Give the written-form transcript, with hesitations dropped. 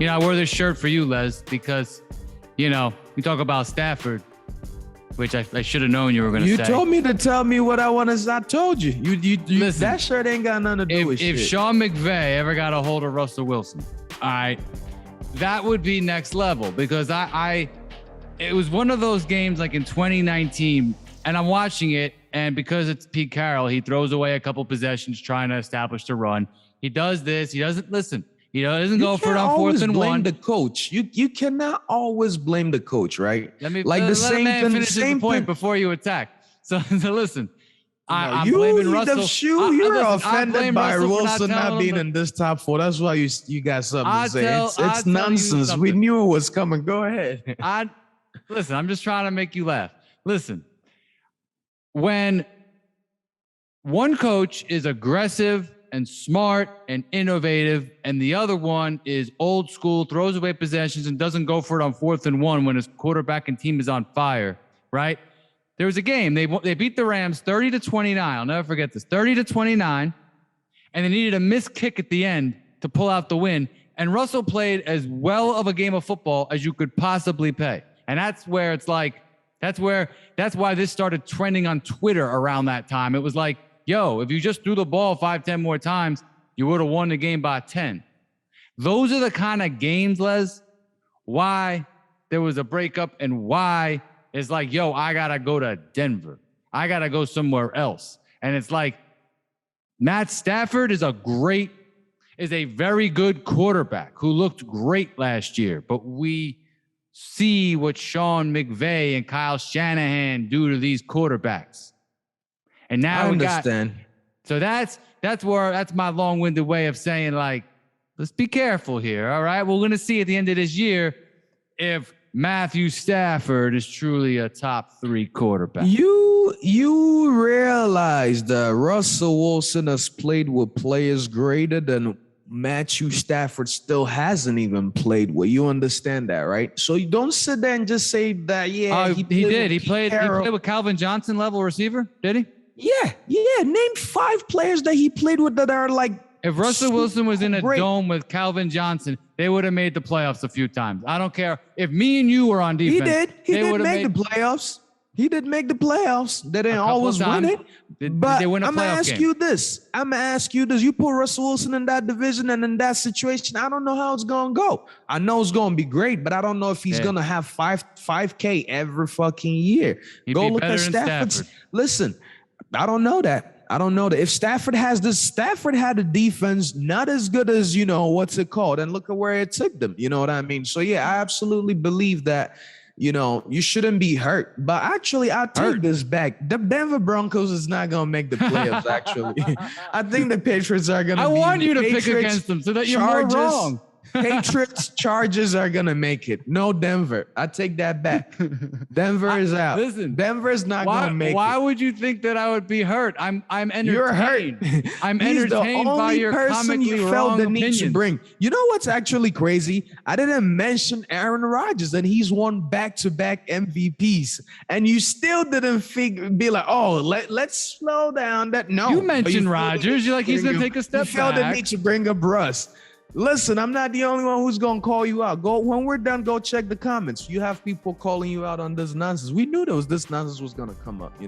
I wore this shirt for you, Les, because, we talk about Stafford, which I should have known you were going to say. You told me to tell me what I want to. I told you. Listen, that shirt ain't got nothing to do with shit. If Sean McVay ever got a hold of Russell Wilson, all right, that would be next level, because it was one of those games like in 2019, and I'm watching it, and because it's Pete Carroll, he throws away a couple possessions trying to establish the run. He does this. He doesn't listen. He doesn't go for it on 4th and 1. Blame the coach. You cannot always blame the coach, right? Let me finish the point before you attack. So listen, I'm blaming Russell. You're offended by Wilson not being in this top 4. That's why you got something to say. It's nonsense. We knew it was coming. Go ahead. Listen, I'm just trying to make you laugh. Listen, when one coach is aggressive and smart and innovative, and the other one is old school, throws away possessions, and doesn't go for it on 4th and 1 when his quarterback and team is on fire, right? There was a game. They beat the Rams 30-29. I'll never forget this. 30-29, and they needed a missed kick at the end to pull out the win. And Russell played as well of a game of football as you could possibly pay. And that's where it's like, that's why this started trending on Twitter around that time. It was like, yo, if you just threw the ball 5-10 more times, you would have won the game by 10. Those are the kind of games, Les, why there was a breakup and why it's like, yo, I got to go to Denver. I got to go somewhere else. And it's like, Matt Stafford is a very good quarterback who looked great last year. But we see what Sean McVay and Kyle Shanahan do to these quarterbacks. And now I understand. So that's my long-winded way of saying, like, let's be careful here. All right. We're going to see at the end of this year if Matthew Stafford is truly a top 3 quarterback. You realize that Russell Wilson has played with players greater than Matthew Stafford still hasn't even played with. You understand that, right? So you don't sit there and just say that, he did. He played with Calvin Johnson level receiver, did he? Yeah. Name 5 players that he played with that are like. If Russell Wilson was in a dome with Calvin Johnson, they would have made the playoffs a few times. I don't care if me and you were on defense. He did make the playoffs. He did make the playoffs. They didn't always win it. But I'm gonna ask you this. You put Russell Wilson in that division and in that situation, I don't know how it's gonna go. I know it's gonna be great, but I don't know if he's gonna have 5K every fucking year. Go look at Stafford. Listen. I don't know that. If Stafford had a defense not as good as, what's it called? And look at where it took them. You know what I mean? So, yeah, I absolutely believe that, you shouldn't be hurt. But actually, I take this back. The Denver Broncos is not going to make the playoffs, actually. I think the Patriots are going to I want you to pick against them so that you're more wrong. Patriots, Chargers are going to make it. No Denver. I take that back. Denver is out. Listen, Denver is not going to make it. Why would you think that I would be hurt? I'm entertained. You're hurt. I'm entertained by your comically wrong opinions. You know what's actually crazy? I didn't mention Aaron Rodgers, and he's won back-to-back MVPs. And you still didn't be like, oh, let's slow down. You mentioned Rodgers. You're like, he's going to take a step back. You felt the need to bring up Russ. Listen, I'm not the only one who's going to call you out. When we're done, go check the comments. You have people calling you out on this nonsense. We knew this nonsense was going to come up,